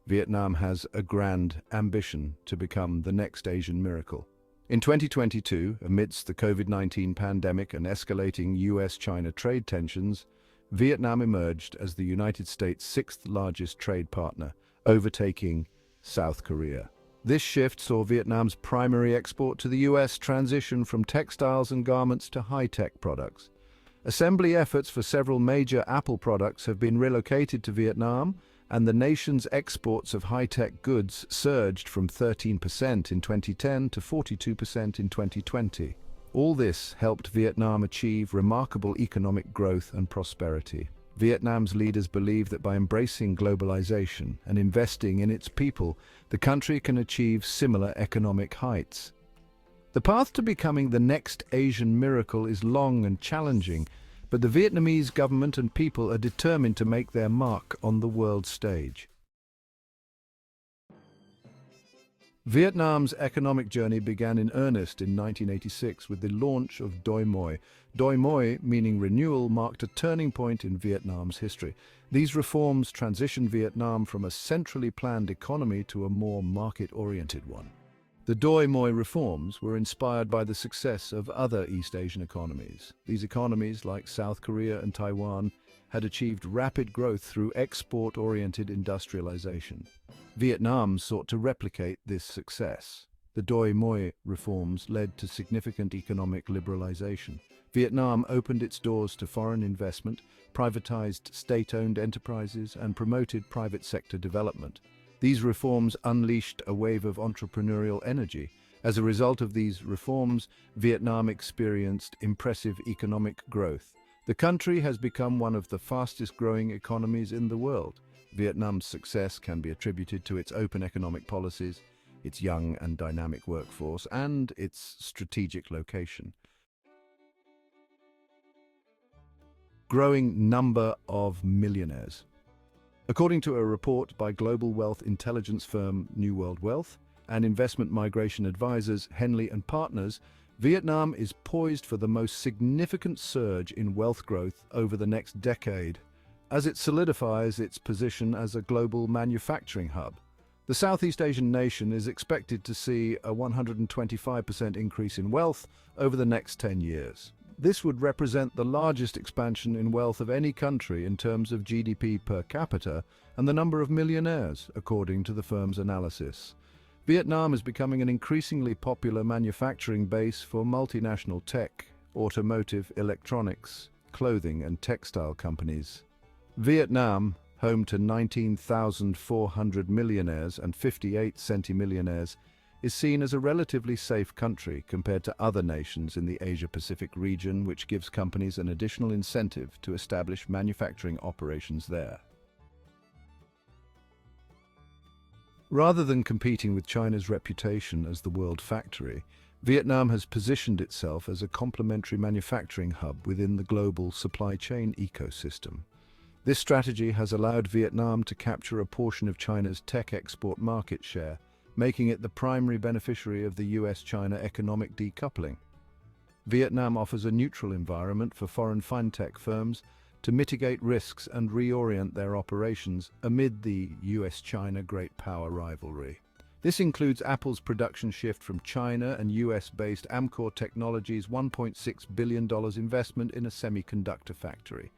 Vietnam has a grand ambition to become the next Asian miracle. In 2022, amidst the COVID-19 pandemic and escalating US-China trade tensions, Vietnam emerged as the United States' sixth-largest trade partner, overtaking South Korea. This shift saw Vietnam's primary export to the US transition from textiles and garments to high-tech products. Assembly efforts for several major Apple products have been relocated to Vietnam, and the nation's exports of high-tech goods surged from 13% in 2010 to 42% in 2020. All this helped Vietnam achieve remarkable economic growth and prosperity. Vietnam's leaders believe that by embracing globalization and investing in its people, the country can achieve similar economic heights. The path to becoming the next Asian miracle is long and challenging, but the Vietnamese government and people are determined to make their mark on the world stage. Vietnam's economic journey began in earnest in 1986 with the launch of Doi Moi. Doi Moi, meaning renewal, marked a turning point in Vietnam's history. These reforms transitioned Vietnam from a centrally planned economy to a more market-oriented one. The Doi Moi reforms were inspired by the success of other East Asian economies. These economies, like South Korea and Taiwan, had achieved rapid growth through export-oriented industrialization. Vietnam sought to replicate this success. The Doi Moi reforms led to significant economic liberalization. Vietnam opened its doors to foreign investment, privatized state-owned enterprises, and promoted private sector development. These reforms unleashed a wave of entrepreneurial energy. As a result of these reforms, Vietnam experienced impressive economic growth. The country has become one of the fastest-growing economies in the world. Vietnam's success can be attributed to its open economic policies, its young and dynamic workforce, and its strategic location. Growing number of millionaires. According to a report by global wealth intelligence firm New World Wealth and investment migration advisors Henley & Partners, Vietnam is poised for the most significant surge in wealth growth over the next decade, as it solidifies its position as a global manufacturing hub. The Southeast Asian nation is expected to see a 125% increase in wealth over the next 10 years. This would represent the largest expansion in wealth of any country in terms of GDP per capita and the number of millionaires, according to the firm's analysis. Vietnam is becoming an increasingly popular manufacturing base for multinational tech, automotive, electronics, clothing, and textile companies. Vietnam, home to 19,400 millionaires and 58 centimillionaires, is seen as a relatively safe country compared to other nations in the Asia-Pacific region, which gives companies an additional incentive to establish manufacturing operations there. Rather than competing with China's reputation as the world factory, Vietnam has positioned itself as a complementary manufacturing hub within the global supply chain ecosystem. This strategy has allowed Vietnam to capture a portion of China's tech export market share, making it the primary beneficiary of the US-China economic decoupling. Vietnam offers a neutral environment for foreign fintech firms to mitigate risks and reorient their operations amid the US-China great power rivalry. This includes Apple's production shift from China and US-based Amkor Technologies' $1.6 billion investment in a semiconductor factory.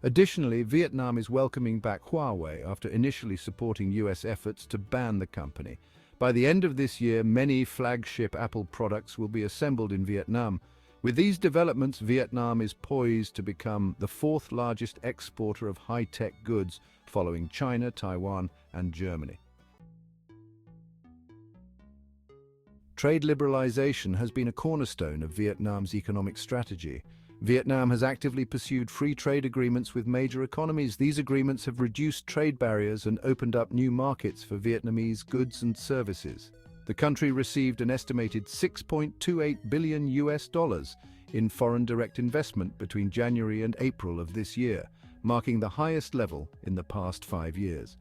Additionally, Vietnam is welcoming back Huawei after initially supporting US efforts to ban the company. By the end of this year, many flagship Apple products will be assembled in Vietnam. With these developments, Vietnam is poised to become the fourth largest exporter of high-tech goods, following China, Taiwan, and Germany. Trade liberalization has been a cornerstone of Vietnam's economic strategy. Vietnam has actively pursued free trade agreements with major economies. These agreements have reduced trade barriers and opened up new markets for Vietnamese goods and services. The country received an estimated $6.28 billion in foreign direct investment between January and April of this year, marking the highest level in the past 5 years.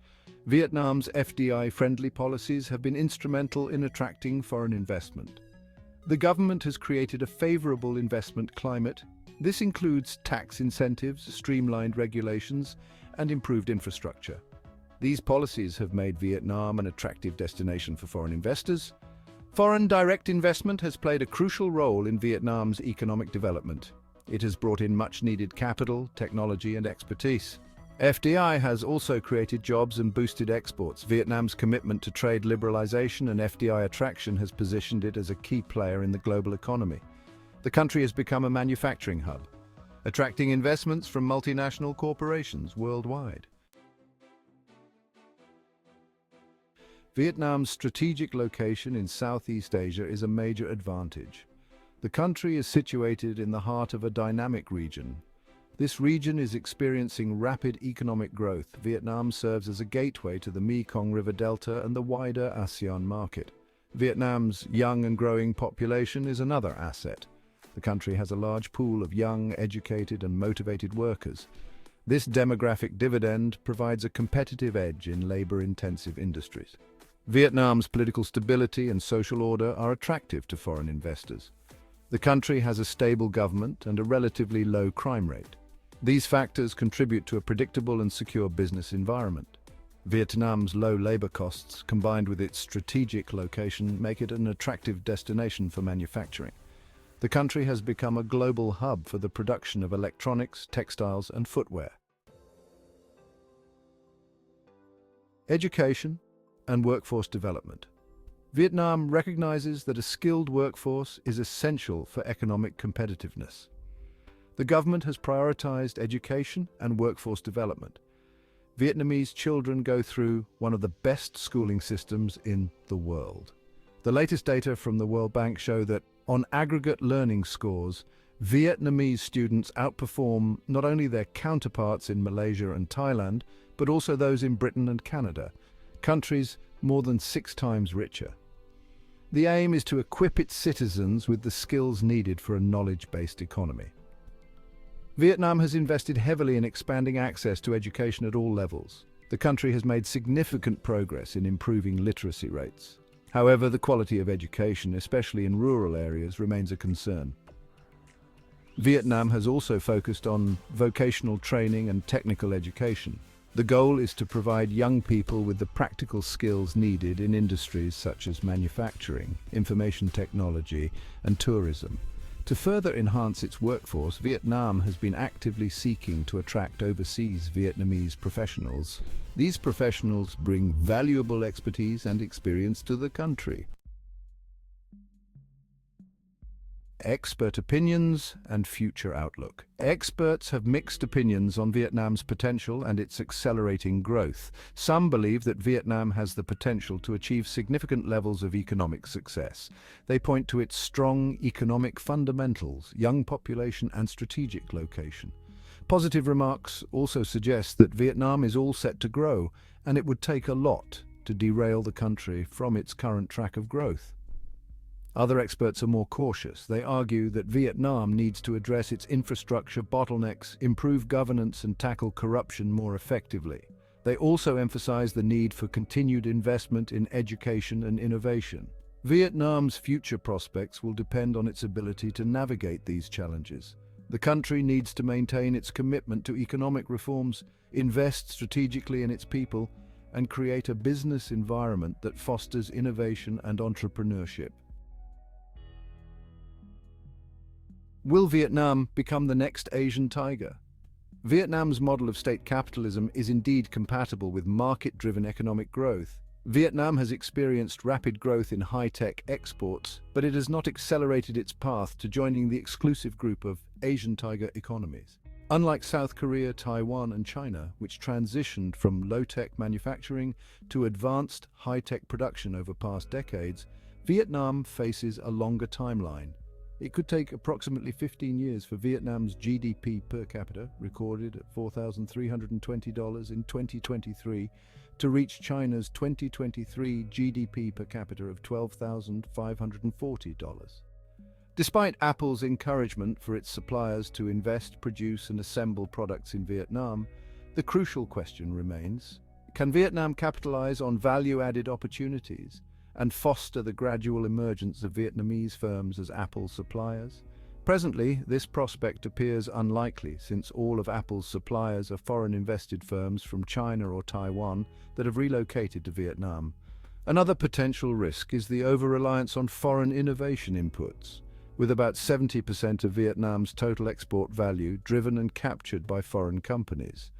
Vietnam's FDI-friendly policies have been instrumental in attracting foreign investment. The government has created a favorable investment climate. This includes tax incentives, streamlined regulations, and improved infrastructure. These policies have made Vietnam an attractive destination for foreign investors. Foreign direct investment has played a crucial role in Vietnam's economic development. It has brought in much-needed capital, technology, and expertise. FDI has also created jobs and boosted exports. Vietnam's commitment to trade liberalization and FDI attraction has positioned it as a key player in the global economy. The country has become a manufacturing hub, attracting investments from multinational corporations worldwide. Vietnam's strategic location in Southeast Asia is a major advantage. The country is situated in the heart of a dynamic region. This region is experiencing rapid economic growth. Vietnam serves as a gateway to the Mekong River Delta and the wider ASEAN market. Vietnam's young and growing population is another asset. The country has a large pool of young, educated, and motivated workers. This demographic dividend provides a competitive edge in labor-intensive industries. Vietnam's political stability and social order are attractive to foreign investors. The country has a stable government and a relatively low crime rate. These factors contribute to a predictable and secure business environment. Vietnam's low labor costs, combined with its strategic location, make it an attractive destination for manufacturing. The country has become a global hub for the production of electronics, textiles, and footwear. Education and workforce development. Vietnam recognizes that a skilled workforce is essential for economic competitiveness. The government has prioritized education and workforce development. Vietnamese children go through one of the best schooling systems in the world. The latest data from the World Bank show that, on aggregate learning scores, Vietnamese students outperform not only their counterparts in Malaysia and Thailand, but also those in Britain and Canada, countries more than 6 times richer. The aim is to equip its citizens with the skills needed for a knowledge-based economy. Vietnam has invested heavily in expanding access to education at all levels. The country has made significant progress in improving literacy rates. However, the quality of education, especially in rural areas, remains a concern. Vietnam has also focused on vocational training and technical education. The goal is to provide young people with the practical skills needed in industries such as manufacturing, information technology, and tourism. To further enhance its workforce, Vietnam has been actively seeking to attract overseas Vietnamese professionals. These professionals bring valuable expertise and experience to the country. Expert opinions and future outlook. Experts have mixed opinions on Vietnam's potential and its accelerating growth. Some believe that Vietnam has the potential to achieve significant levels of economic success. They point to its strong economic fundamentals, young population, and strategic location. Positive remarks also suggest that Vietnam is all set to grow, and it would take a lot to derail the country from its current track of growth. Other experts are more cautious. They argue that Vietnam needs to address its infrastructure bottlenecks, improve governance, and tackle corruption more effectively. They also emphasize the need for continued investment in education and innovation. Vietnam's future prospects will depend on its ability to navigate these challenges. The country needs to maintain its commitment to economic reforms, invest strategically in its people, and create a business environment that fosters innovation and entrepreneurship. Will Vietnam become the next Asian tiger? Vietnam's model of state capitalism is indeed compatible with market-driven economic growth. Vietnam has experienced rapid growth in high-tech exports, but it has not accelerated its path to joining the exclusive group of Asian tiger economies. Unlike South Korea, Taiwan, and China, which transitioned from low-tech manufacturing to advanced high-tech production over past decades, Vietnam faces a longer timeline. It could take approximately 15 years for Vietnam's GDP per capita, recorded at $4,320 in 2023, to reach China's 2023 GDP per capita of $12,540. Despite Apple's encouragement for its suppliers to invest, produce, and assemble products in Vietnam, the crucial question remains: can Vietnam capitalize on value-added opportunities and foster the gradual emergence of Vietnamese firms as Apple suppliers? Presently, this prospect appears unlikely since all of Apple's suppliers are foreign-invested firms from China or Taiwan that have relocated to Vietnam. Another potential risk is the over-reliance on foreign innovation inputs, with about 70% of Vietnam's total export value driven and captured by foreign companies.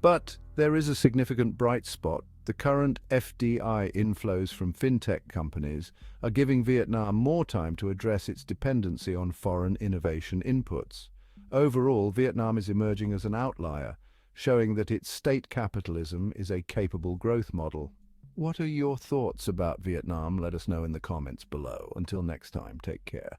But there is a significant bright spot. The current FDI inflows from fintech companies are giving Vietnam more time to address its dependency on foreign innovation inputs. Overall, Vietnam is emerging as an outlier, showing that its state capitalism is a capable growth model. What are your thoughts about Vietnam? Let us know in the comments below. Until next time, take care.